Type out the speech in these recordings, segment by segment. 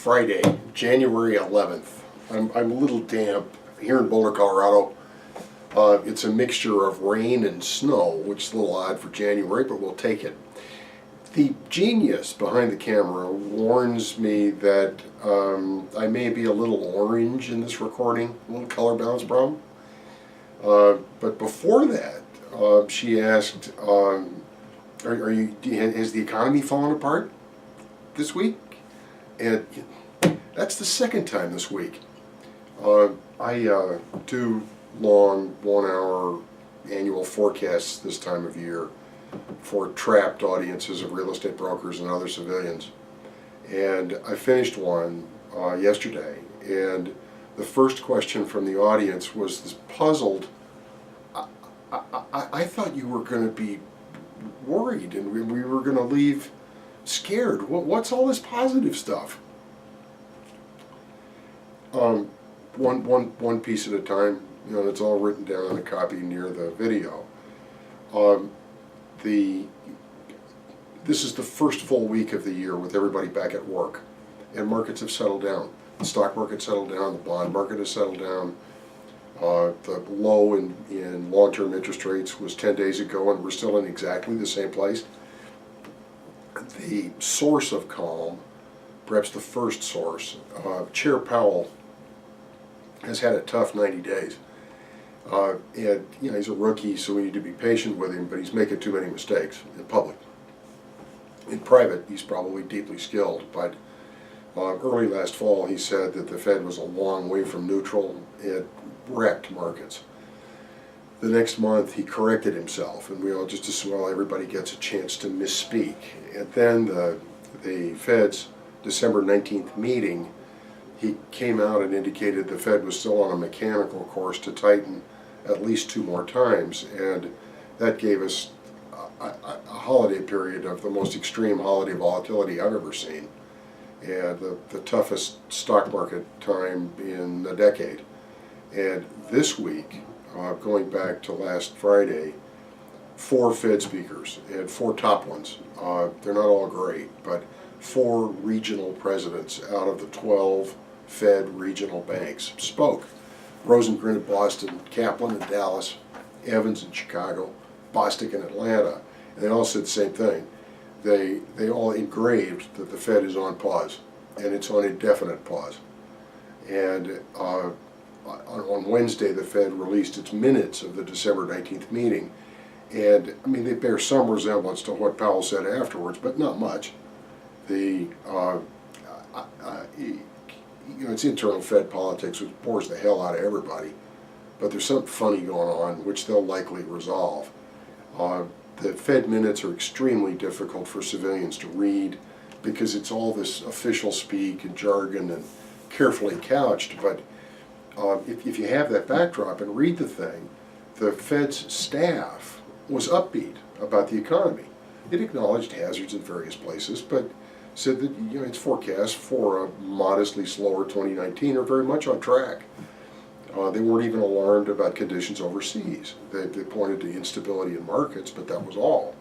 Friday, January 11th. I'm a little damp here in Boulder, Colorado. It's a mixture of rain and snow, which is a little odd for January, but we'll take it. The genius behind the camera warns me that I may be a little orange in this recording, a little color balance problem. But before that, she asked, has the economy fallen apart this week? And that's the second time this week. I do long 1-hour annual forecasts this time of year for trapped audiences of real estate brokers and other civilians. And I finished one yesterday, and the first question from the audience was this puzzled, I thought you were going to be worried and we were going to leave scared. What's all this positive stuff? One piece at a time. You know, it's all written down on a copy near the video. This is the first full week of the year with everybody back at work, and markets have settled down. The stock market settled down, the bond market has settled down. The low in long-term interest rates was 10 days ago, and we're still in exactly the same place. The source of calm, perhaps the first source, Chair Powell has had a tough 90 days. And you know, he's a rookie, so we need to be patient with him, but he's making too many mistakes in public. In private, he's probably deeply skilled, but early last fall he said that the Fed was a long way from neutral. It wrecked markets. The next month he corrected himself, and we all just as well, everybody gets a chance to misspeak. And then the Fed's December 19th meeting, he came out and indicated the Fed was still on a mechanical course to tighten at least 2 more times, and that gave us a holiday period of the most extreme holiday volatility I've ever seen, and the toughest stock market time in a decade. And this week, going back to last Friday, 4 Fed speakers, and 4 top ones. They're not all great, but 4 regional presidents out of the 12 Fed regional banks spoke. Rosengren in Boston, Kaplan in Dallas, Evans in Chicago, Bostic in Atlanta, and they all said the same thing. They all engraved that the Fed is on pause, and it's on indefinite pause. And on Wednesday, the Fed released its minutes of the December 19th meeting, and I mean, they bear some resemblance to what Powell said afterwards, but not much. You know, it's internal Fed politics, which bores the hell out of everybody, but there's something funny going on, which they'll likely resolve. The Fed minutes are extremely difficult for civilians to read because it's all this official speak and jargon and carefully couched, but if you have that backdrop and read the thing, the Fed's staff was upbeat about the economy. It acknowledged hazards in various places, but said that, you know, its forecasts for a modestly slower 2019 are very much on track. They weren't even alarmed about conditions overseas. They pointed to instability in markets, but that was all.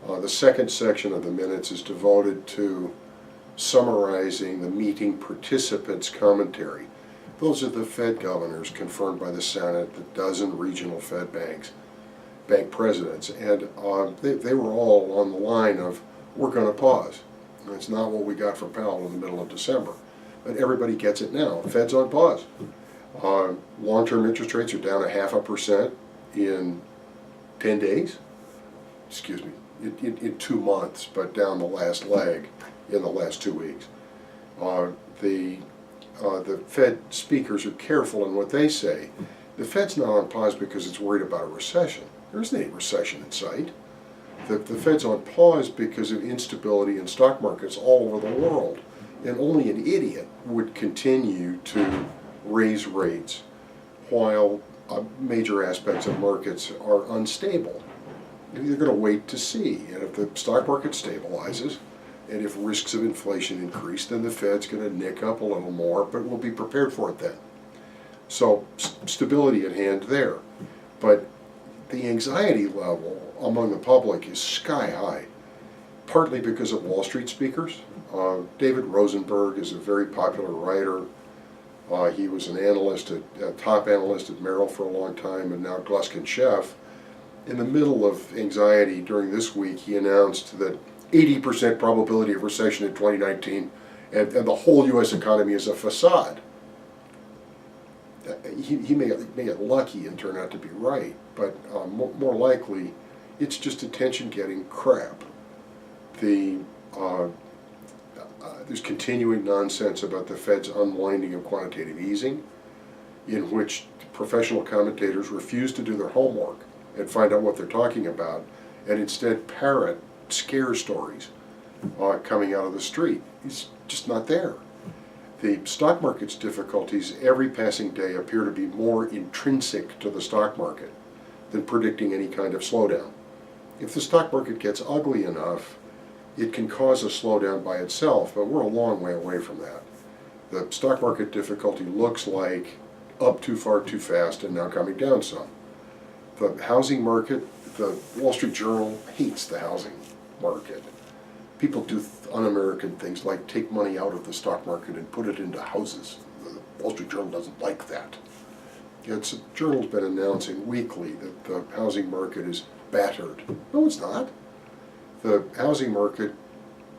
The second section of the minutes is devoted to summarizing the meeting participants' commentary. Those are the Fed governors confirmed by the Senate, the dozen regional Fed bank presidents, and they were all on the line of, we're going to pause. That's not what we got from Powell in the middle of December. But everybody gets it now. Fed's on pause. Long-term interest rates are down 0.5% in 10 days. Excuse me, in 2 months, but down the last leg in the last 2 weeks. The Fed speakers are careful in what they say. The Fed's not on pause because it's worried about a recession. There isn't any recession in sight. The Fed's on pause because of instability in stock markets all over the world, and only an idiot would continue to raise rates while major aspects of markets are unstable. They're going to wait to see, and if the stock market stabilizes, and if risks of inflation increase, then the Fed's going to nick up a little more, but we'll be prepared for it then. So stability at hand there, but the anxiety level among the public is sky high. partly because of Wall Street speakers. David Rosenberg is a very popular writer. He was an analyst, a top analyst at Merrill for a long time, and now Gluskin Sheff. In the middle of anxiety during this week, he announced that 80% probability of recession in 2019, and the whole U.S. economy is a facade. He may get lucky and turn out to be right, but more likely, it's just attention-getting crap. There's continuing nonsense about the Fed's unwinding of quantitative easing, in which professional commentators refuse to do their homework and find out what they're talking about, and instead parrot scare stories coming out of the street. It's just not there. The stock market's difficulties every passing day appear to be more intrinsic to the stock market than predicting any kind of slowdown. If the stock market gets ugly enough, it can cause a slowdown by itself, but we're a long way away from that. The stock market difficulty looks like up too far too fast and now coming down some. The housing market, the Wall Street Journal hates the housing market. People do un-American things like take money out of the stock market and put it into houses. The Wall Street Journal doesn't like that. The journal's been announcing weekly that the housing market is battered. No, it's not. The housing market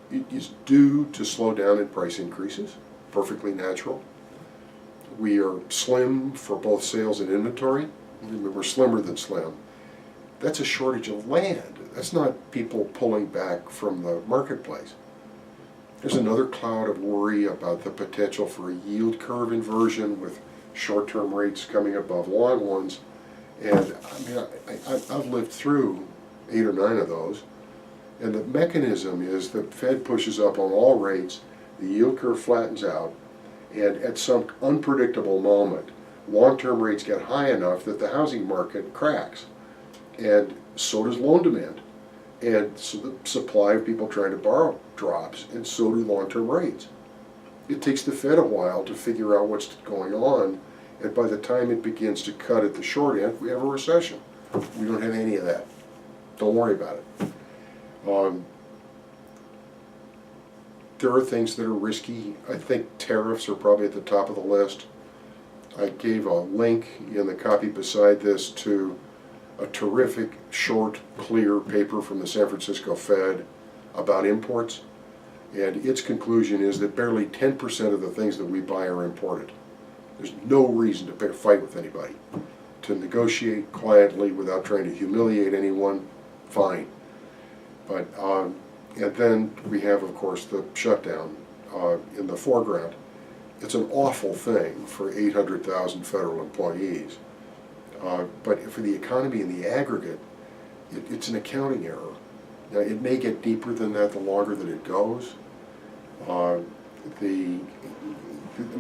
is due to slow down in price increases, perfectly natural. We are slim for both sales and inventory. We're slimmer than slim. That's a shortage of land. That's not people pulling back from the marketplace. There's another cloud of worry about the potential for a yield curve inversion with short-term rates coming above long ones. And I mean, I've lived through 8 or 9 of those. And the mechanism is the Fed pushes up on all rates, the yield curve flattens out, and at some unpredictable moment, long-term rates get high enough that the housing market cracks. And so does loan demand. And so the supply of people trying to borrow drops, and so do long-term rates. It takes the Fed a while to figure out what's going on, and by the time it begins to cut at the short end, we have a recession. We don't have any of that. Don't worry about it. There are things that are risky. I think tariffs are probably at the top of the list. I gave a link in the copy beside this to a terrific, short, clear paper from the San Francisco Fed about imports. And its conclusion is that barely 10% of the things that we buy are imported. There's no reason to pick a fight with anybody. To negotiate quietly without trying to humiliate anyone, fine. But, and then we have, of course, the shutdown in the foreground. It's an awful thing for 800,000 federal employees. But for the economy in the aggregate, it's an accounting error. Now, it may get deeper than that the longer that it goes. The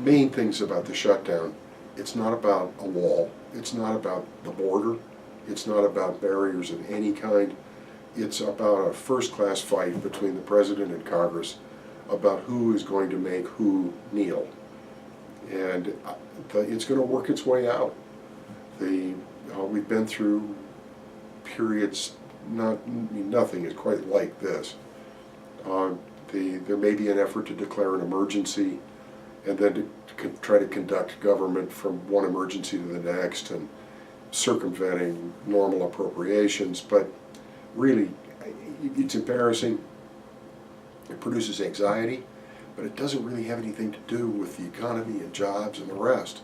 main things about the shutdown, it's not about a wall. It's not about the border. It's not about barriers of any kind. It's about a first-class fight between the President and Congress about who is going to make who kneel. And it's going to work its way out. We've been through periods, nothing is quite like this. There may be an effort to declare an emergency and then to try to conduct government from one emergency to the next and circumventing normal appropriations, but really, it's embarrassing. It produces anxiety, but it doesn't really have anything to do with the economy and jobs and the rest.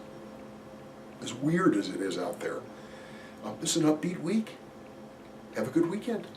As weird as it is out there, this is an upbeat week. Have a good weekend.